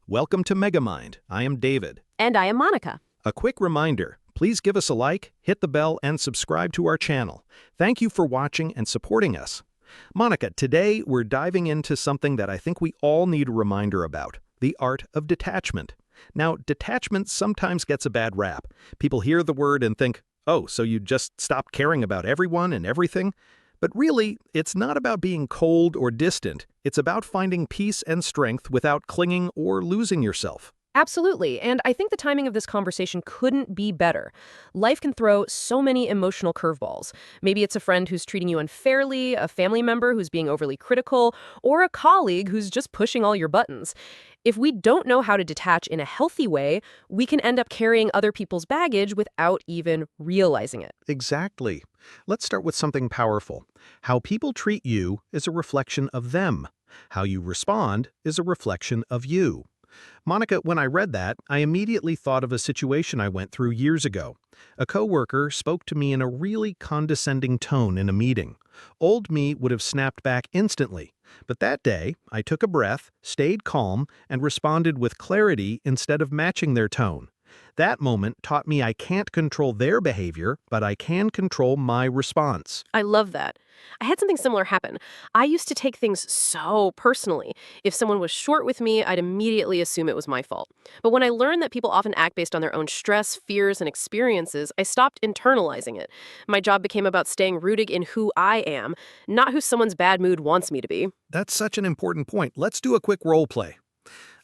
Welcome to Megamind. I am David. And I am Monica. A quick reminder, please give us a like, hit the bell, and subscribe to our channel. Thank you for watching and supporting us. Monica, today we're diving into something that I think we all need a reminder about, the art of detachment. Now, detachment sometimes gets a bad rap. People hear the word and think, oh, so you just stop caring about everyone and everything? But really, it's not about being cold or distant. It's about finding peace and strength without clinging or losing yourself. Absolutely. And I think the timing of this conversation couldn't be better. Life can throw so many emotional curveballs. Maybe it's a friend who's treating you unfairly, a family member who's being overly critical, or a colleague who's just pushing all your buttons. If we don't know how to detach in a healthy way, we can end up carrying other people's baggage without even realizing it. Exactly. Let's start with something powerful. How people treat you is a reflection of them. How you respond is a reflection of you. Monica, when I read that, I immediately thought of a situation I went through years ago. A coworker spoke to me in a really condescending tone in a meeting. Old me would have snapped back instantly. But that day, I took a breath, stayed calm, and responded with clarity instead of matching their tone. That moment taught me I can't control their behavior, but I can control my response. I love that. I had something similar happen. I used to take things so personally. If someone was short with me, I'd immediately assume it was my fault. But when I learned that people often act based on their own stress, fears, and experiences, I stopped internalizing it. My job became about staying rooted in who I am, not who someone's bad mood wants me to be. That's such an important point. Let's do a quick role play.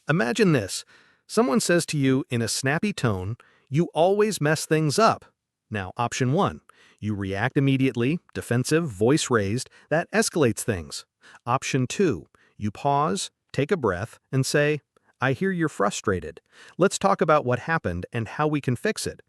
Imagine this. Someone says to you in a snappy tone, "You always mess things up." Now, option 1. You react immediately, defensive, voice raised. That escalates things. Option 2. You pause, take a breath, and say, "I hear you're frustrated. Let's talk about what happened and how we can fix it."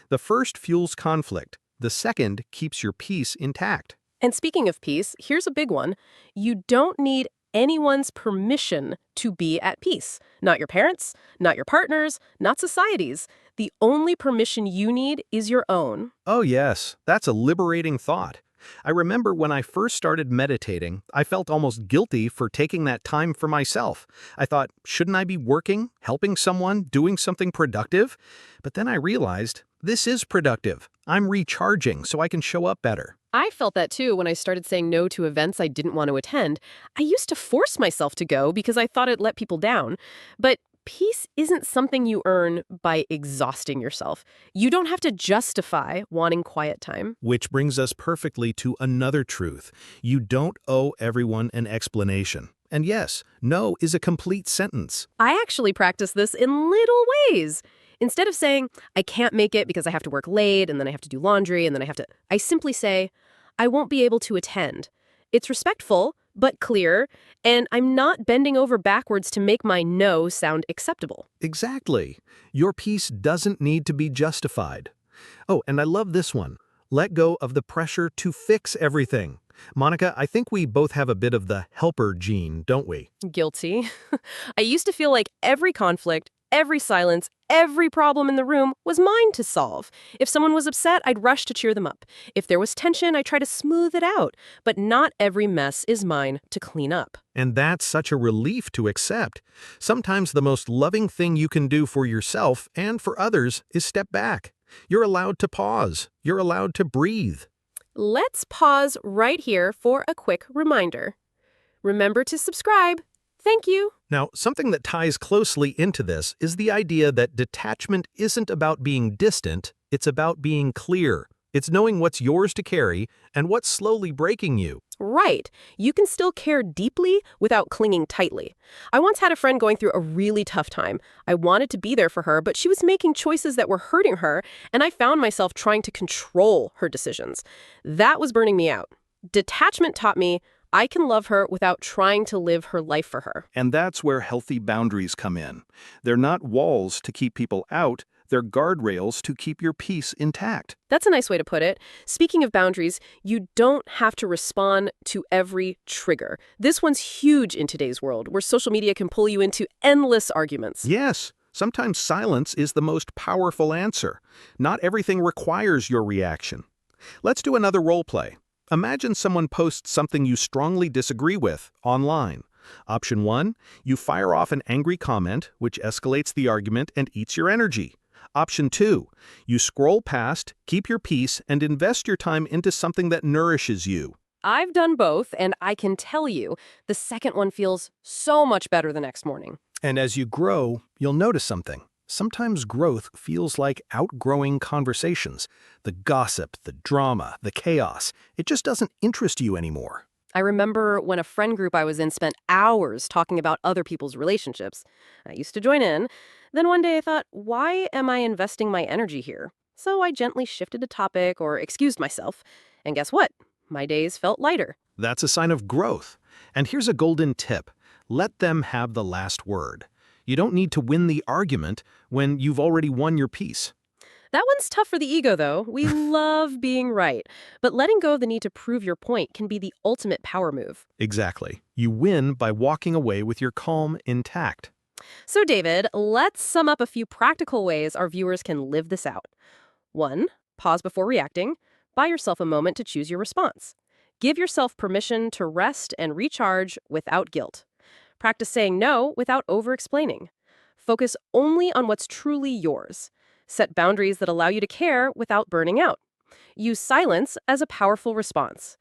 The first fuels conflict. The second keeps your peace intact. And speaking of peace, here's a big one. You don't need anyone's permission to be at peace. Not your parents, not your partners, not society's. The only permission you need is your own. Oh yes, that's a liberating thought. I remember when I first started meditating, I felt almost guilty for taking that time for myself. I thought, shouldn't I be working, helping someone, doing something productive? But then I realized, this is productive. I'm recharging so I can show up better. I felt that too when I started saying no to events I didn't want to attend. I used to force myself to go because I thought it let people down. But peace isn't something you earn by exhausting yourself. You don't have to justify wanting quiet time. Which brings us perfectly to another truth. You don't owe everyone an explanation. And yes, no is a complete sentence. I actually practice this in little ways. Instead of saying, I can't make it because I have to work late, and then I have to do laundry, and then I simply say, I won't be able to attend. It's respectful, but clear, and I'm not bending over backwards to make my no sound acceptable. Exactly. Your peace doesn't need to be justified. Oh, and I love this one. Let go of the pressure to fix everything. Monica, I think we both have a bit of the helper gene, don't we? Guilty. I used to feel like every conflict, every silence, every problem in the room was mine to solve. If someone was upset, I'd rush to cheer them up. If there was tension, I'd try to smooth it out. But not every mess is mine to clean up. And that's such a relief to accept. Sometimes the most loving thing you can do for yourself and for others is step back. You're allowed to pause. You're allowed to breathe. Let's pause right here for a quick reminder. Remember to subscribe. Thank you. Now, something that ties closely into this is the idea that detachment isn't about being distant, it's about being clear. It's knowing what's yours to carry and what's slowly breaking you. Right. You can still care deeply without clinging tightly. I once had a friend going through a really tough time. I wanted to be there for her, but she was making choices that were hurting her, and I found myself trying to control her decisions. That was burning me out. Detachment taught me I can love her without trying to live her life for her. And that's where healthy boundaries come in. They're not walls to keep people out, they're guardrails to keep your peace intact. That's a nice way to put it. Speaking of boundaries, you don't have to respond to every trigger. This one's huge in today's world, where social media can pull you into endless arguments. Yes, sometimes silence is the most powerful answer. Not everything requires your reaction. Let's do another role play. Imagine someone posts something you strongly disagree with online. Option 1, you fire off an angry comment, which escalates the argument and eats your energy. Option 2, you scroll past, keep your peace, and invest your time into something that nourishes you. I've done both, and I can tell you, the second one feels so much better the next morning. And as you grow, you'll notice something. Sometimes growth feels like outgrowing conversations. The gossip, the drama, the chaos. It just doesn't interest you anymore. I remember when a friend group I was in spent hours talking about other people's relationships. I used to join in. Then one day I thought, why am I investing my energy here? So I gently shifted the topic or excused myself. And guess what? My days felt lighter. That's a sign of growth. And here's a golden tip. Let them have the last word. You don't need to win the argument when you've already won your piece. That one's tough for the ego, though. We love being right. But letting go of the need to prove your point can be the ultimate power move. Exactly. You win by walking away with your calm intact. So, David, let's sum up a few practical ways our viewers can live this out. 1. Pause before reacting. Buy yourself a moment to choose your response. Give yourself permission to rest and recharge without guilt. Practice saying no without over-explaining. Focus only on what's truly yours. Set boundaries that allow you to care without burning out. Use silence as a powerful response.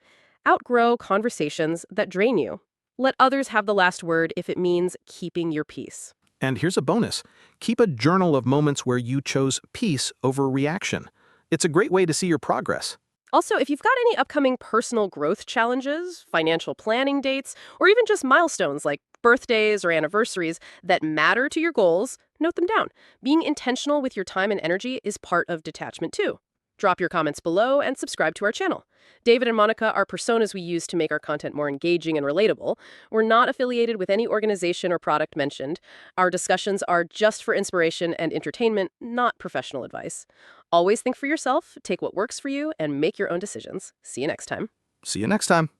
Outgrow conversations that drain you. Let others have the last word if it means keeping your peace. And here's a bonus. Keep a journal of moments where you chose peace over reaction. It's a great way to see your progress. Also, if you've got any upcoming personal growth challenges, financial planning dates, or even just milestones like birthdays or anniversaries that matter to your goals, note them down. Being intentional with your time and energy is part of detachment too. Drop your comments below and subscribe to our channel. David and Monica are personas we use to make our content more engaging and relatable. We're not affiliated with any organization or product mentioned. Our discussions are just for inspiration and entertainment, not professional advice. Always think for yourself, take what works for you, and make your own decisions. See you next time. See you next time.